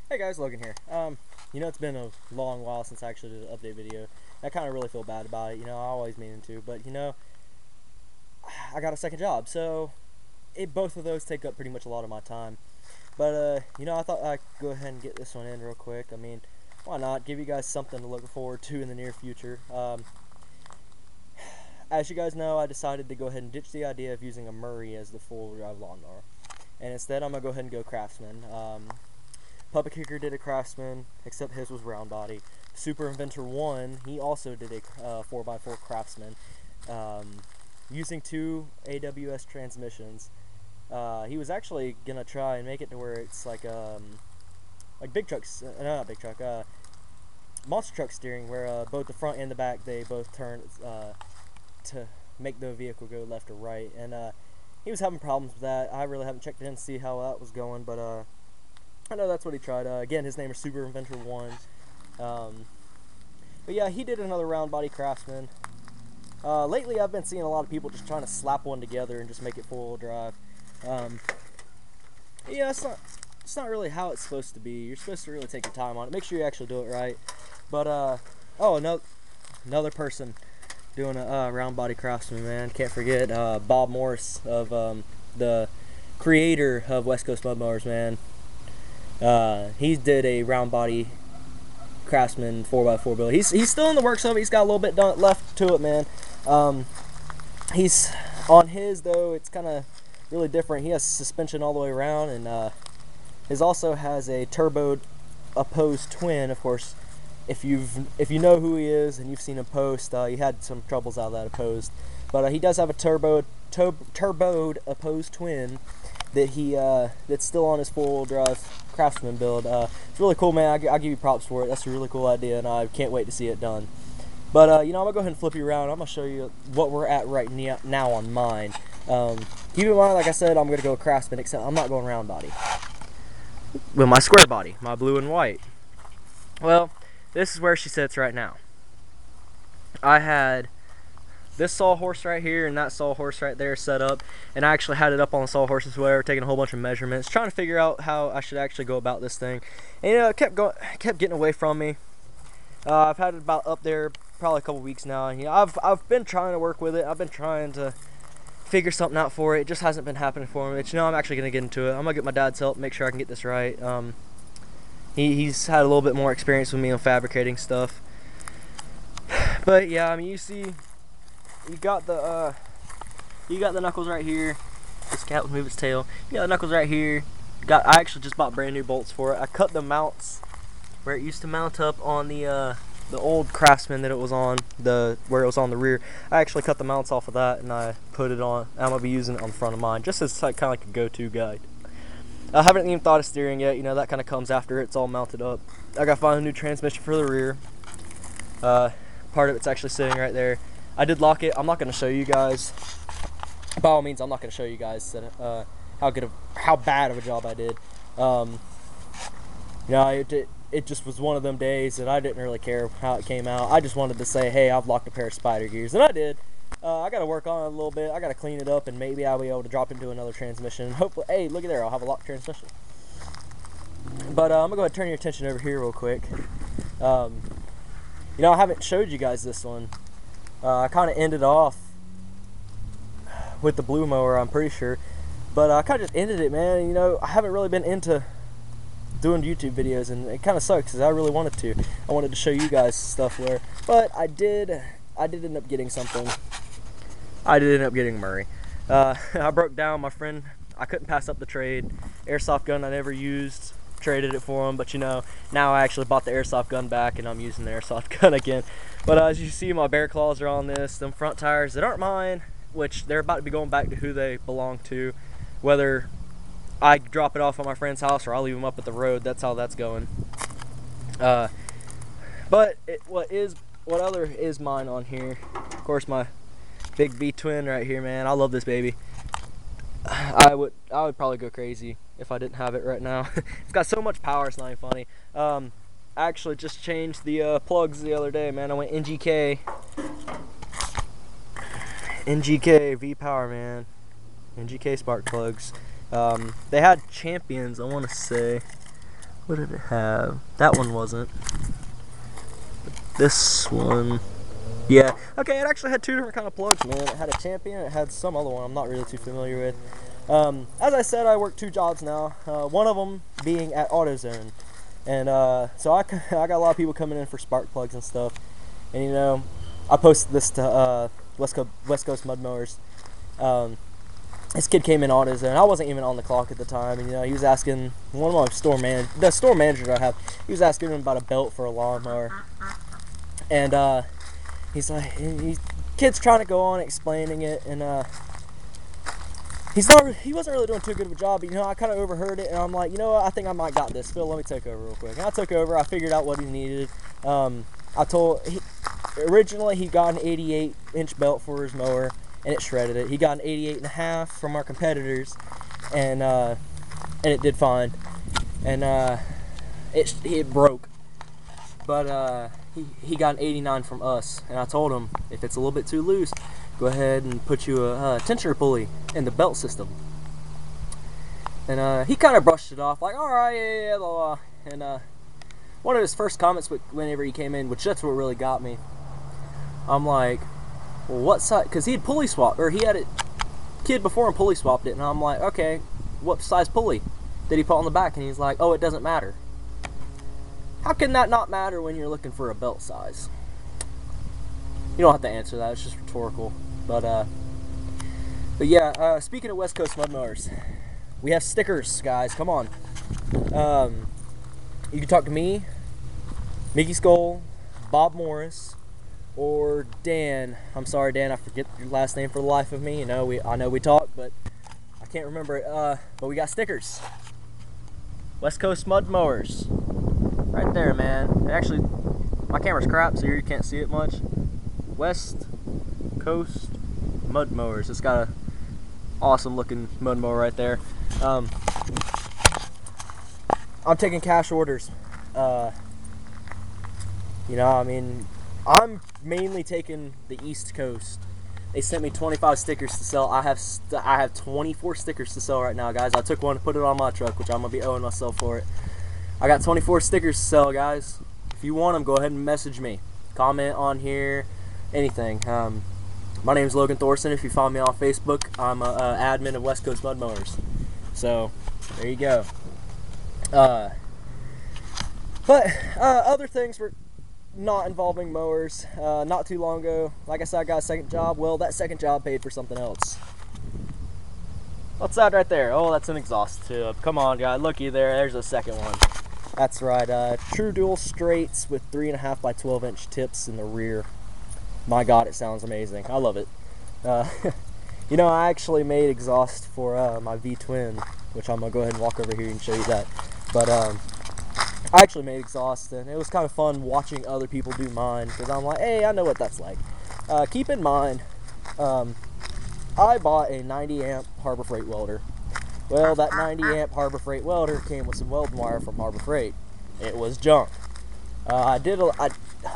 Hey guys, Logan here. It's been a long while since I actually did an update video. I kind of really feel bad about it. I always mean to, but I got a second job, so both of those take up pretty much a lot of my time. But I thought I'd go ahead and get this one in real quick. I mean, why not? Give you guys something to look forward to in the near future. As you guys know, I decided to go ahead and ditch the idea of using a Murray as the full drive lawnmower, and instead I'm gonna go ahead and go Craftsman. Puppet Kicker did a Craftsman, except his was round body. Super Inventor 1, he also did a 4x4 Craftsman, using two AWS transmissions. He was actually gonna try and make it to where it's like big trucks, no, not big truck, monster truck steering, where both the front and the back, they both turn to make the vehicle go left or right, and he was having problems with that. I really haven't checked in to see how that was going, but I know that's what he tried. Again, his name is Super Inventor 1. But yeah, he did another round body Craftsman. Lately, I've been seeing a lot of people just trying to slap one together and just make it four-wheel drive. Yeah, it's not really how it's supposed to be. You're supposed to really take your time on it. Make sure you actually do it right. But, oh, another person doing a round body Craftsman, man. Can't forget Bob Morris of the creator of West Coast Mud Mowers, man. He did a round body Craftsman 4x4 build. He's still in the works of it. He's got a little bit left to it, man. He's on his, though, it's kind of really different. He has suspension all the way around, and his also has a turbo opposed twin. Of course, if you know who he is and you've seen him post, he had some troubles out of that opposed, but he does have a turboed opposed twin that that's still on his four-wheel drive Craftsman build. It's really cool, man. I'll give you props for it. That's a really cool idea, and I can't wait to see it done. But I'm gonna go ahead and flip you around. I'm gonna show you what we're at right now on mine. Keep in mind, like I said, I'm gonna go Craftsman, except I'm not going round body with my square body, my blue and white. Well, this is where she sits right now. I had this sawhorse right here and that sawhorse right there set up, and I actually had it up on the sawhorses, whatever, taking a whole bunch of measurements, trying to figure out how I should actually go about this thing. And it kept getting away from me. I've had it about up there probably a couple weeks now, and I've been trying to work with it. I've been trying to figure something out for it. It just hasn't been happening for me. But I'm actually gonna get into it. I'm gonna get my dad's help, make sure I can get this right. He's had a little bit more experience with me on fabricating stuff. But yeah, I mean, you see, you got the knuckles right here. This cat will move its tail. You got the knuckles right here. I actually just bought brand new bolts for it. I cut the mounts where it used to mount up on the old Craftsman that it was on, where it was on the rear. I actually cut the mounts off of that and I put it on. I'm gonna be using it on the front of mine, just as kind of like a go-to guide. I haven't even thought of steering yet. That kind of comes after it's all mounted up. I gotta find a new transmission for the rear. Part of it's actually sitting right there. I did lock it. I'm not going to show you guys. By all means, I'm not going to show you guys how bad of a job I did. It just was one of them days that I didn't really care how it came out. I just wanted to say, hey, I've locked a pair of spider gears, and I did. I got to work on it a little bit. I got to clean it up, and maybe I'll be able to drop into another transmission. Hopefully, hey, look at there. I'll have a locked transmission. But I'm going to go ahead and turn your attention over here real quick. I haven't showed you guys this one. I kind of ended off with the blue mower, I'm pretty sure. But I kind of just ended it, man. I haven't really been into doing YouTube videos, and it kind of sucks because I really wanted to. I wanted to show you guys stuff but I did end up getting something. I did end up getting Murray. I broke down my friend. I couldn't pass up the trade. Airsoft gun I never used. Traded it for him, but now I actually bought the airsoft gun back and I'm using the airsoft gun again. But as you see, my bear claws are on this. Them front tires that aren't mine, which they're about to be going back to who they belong to, whether I drop it off at my friend's house or I'll leave them up at the road. That's how that's going. But what other is mine on here? Of course, my big V twin right here, man. I love this baby. I would probably go crazy if I didn't have it right now. It's got so much power, it's not even funny. I actually just changed the plugs the other day, man. I went NGK V-Power, man. NGK spark plugs. They had Champions, I want to say. What did it have? That one wasn't. This one. Yeah. Okay, it actually had two different kind of plugs, man. It had a Champion, it had some other one I'm not really too familiar with. As I said, I work 2 jobs now. One of them being at AutoZone. And so I got a lot of people coming in for spark plugs and stuff. And you know, I posted this to West Coast Mud Mowers. This kid came in AutoZone. I wasn't even on the clock at the time, and you know, he was asking one of my the store manager I have. He was asking him about a belt for a lawnmower, and he's like, kid's trying to go on explaining it, and he wasn't really doing too good of a job. But, you know, I kind of overheard it, and I'm like, you know what, I think I might got this. Phil, let me take over real quick. And I took over. I figured out what he needed. Originally he got an 88-inch belt for his mower, and it shredded it. He got an 88.5 from our competitors, and it did fine. And it broke, but he got an 89 from us. And I told him, if it's a little bit too loose, go ahead and put you a tensioner pulley in the belt system. And he kind of brushed it off, like, all right, yeah, blah, blah. And one of his first comments whenever he came in, which that's what really got me, I'm like, well, what size? Because he had pulley swapped, or he had a kid before and pulley swapped it, and I'm like, okay, what size pulley did he put on the back? And he's like, oh, it doesn't matter. How can that not matter when you're looking for a belt size? You don't have to answer that, it's just rhetorical. But yeah, speaking of West Coast Mud Mowers, we have stickers, guys, come on. You can talk to me, Mickey Skull, Bob Morris, or Dan. I'm sorry, Dan, I forget your last name for the life of me. You know, I know we talk, but I can't remember it. But we got stickers. West Coast Mud Mowers. Right there, man. Actually, my camera's crap, so you can't see it much. West Coast Mud Mowers. It's got a awesome looking mud mower right there. I'm taking cash orders. You know, I mean, I'm mainly taking the East Coast. They sent me 25 stickers to sell. I have 24 stickers to sell right now, guys. I took one to put it on my truck, which I'm gonna be owing myself for it. I got 24 stickers to sell, guys. If you want them, go ahead and message me. Comment on here, anything. My name's Logan Thorson. If you follow me on Facebook, I'm an admin of West Coast Mud Mowers. So there you go. But other things were not involving mowers. Not too long ago, like I said, I got a second job. Well, that second job paid for something else. What's that right there? Oh, that's an exhaust tube. Come on, guys, looky there. There's a second one. That's right. True dual straights with 3.5 by 12-inch tips in the rear. My God, it sounds amazing. I love it. You know, I actually made exhaust for my V-twin, which I'm gonna go ahead and walk over here and show you that. But I actually made exhaust, and it was kind of fun watching other people do mine, because I'm like, hey, I know what that's like. Keep in mind, I bought a 90 amp Harbor Freight welder. Well, that 90 amp Harbor Freight welder came with some welding wire from Harbor Freight. It was junk.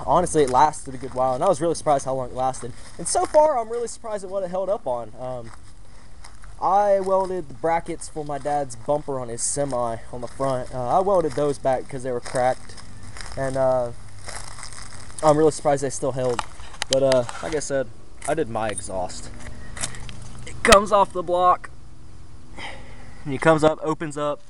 Honestly, it lasted a good while, and I was really surprised how long it lasted. And so far, I'm really surprised at what it held up on. I welded the brackets for my dad's bumper on his semi on the front. I welded those back because they were cracked, and I'm really surprised they still held. But like I said, I did my exhaust. It comes off the block, and it comes up, opens up.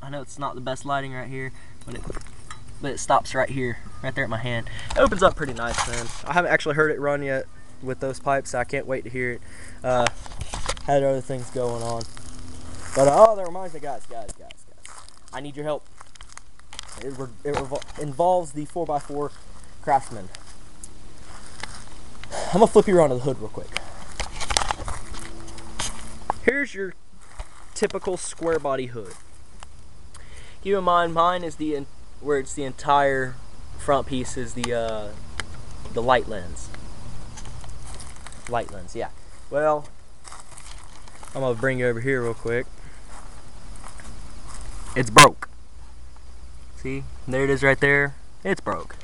I know it's not the best lighting right here, but it stops right here, right there at my hand. It opens up pretty nice, man. I haven't actually heard it run yet with those pipes, so I can't wait to hear it. Had other things going on. But, oh, that reminds me, guys. I need your help. It involves the 4x4 Craftsman. I'm going to flip you around to the hood real quick. Here's your typical square body hood. Keep in mind, mine is where it's the entire front piece is the light lens. Light lens, yeah. Well, I'm gonna bring you over here real quick. It's broke. See, there it is right there. It's broke.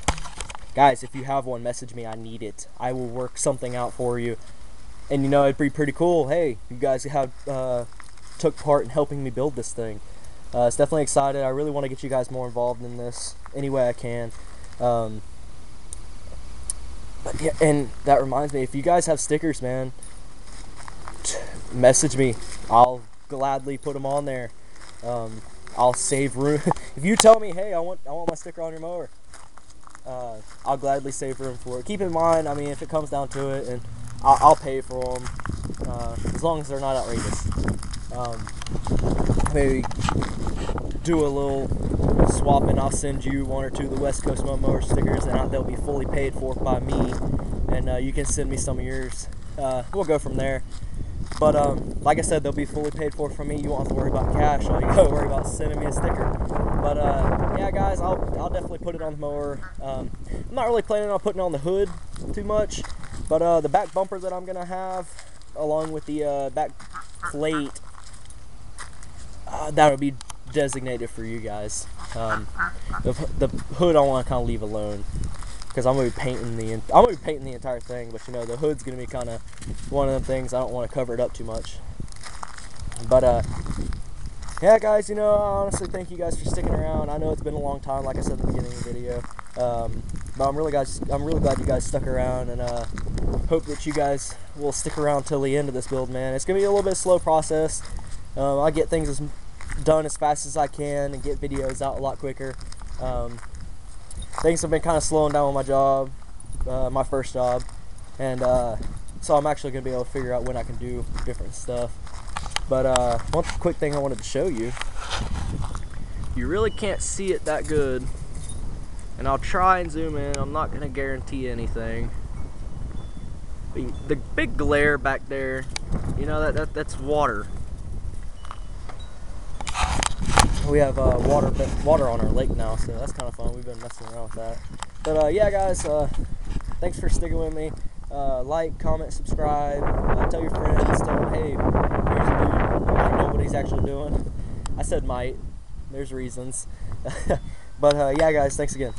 Guys, if you have one, message me. I need it. I will work something out for you. And you know, it'd be pretty cool. Hey, you guys have took part in helping me build this thing. It's definitely excited. I really want to get you guys more involved in this any way I can. But yeah, and that reminds me, if you guys have stickers, man, message me. I'll gladly put them on there. I'll save room. If you tell me, hey, I want my sticker on your mower, I'll gladly save room for it. Keep in mind, I mean, if it comes down to it, and I'll pay for them, as long as they're not outrageous. Maybe do a little swapping. I'll send you one or two of the West Coast Mower stickers, and they'll be fully paid for by me, and you can send me some of yours. We'll go from there. But like I said, they'll be fully paid for from me. You won't have to worry about cash. All you gotta worry about is sending me a sticker. But yeah, guys, I'll definitely put it on the mower. I'm not really planning on putting it on the hood too much, but the back bumper that I'm gonna have, along with the back plate, that would be designated for you guys. The hood I want to kind of leave alone, because I'm gonna be painting the entire thing. But you know, the hood's gonna be kind of one of them things. I don't want to cover it up too much. But yeah, guys, you know, I honestly thank you guys for sticking around. I know it's been a long time, like I said in the beginning of the video. But I'm really glad you guys stuck around, and hope that you guys will stick around till the end of this build, man. It's gonna be a little bit slow process. I get things done as fast as I can and get videos out a lot quicker. Things have been kind of slowing down with my job, my first job, and so I'm actually going to be able to figure out when I can do different stuff. But one quick thing I wanted to show you. You really can't see it that good, and I'll try and zoom in. I'm not going to guarantee anything. But the big glare back there, you know, that's water. We have water on our lake now, so that's kind of fun. We've been messing around with that. But yeah, guys, thanks for sticking with me. Like, comment, subscribe, tell your friends, tell them, hey, here's a dude who might know what he's actually doing. I said might. There's reasons. But yeah, guys, thanks again.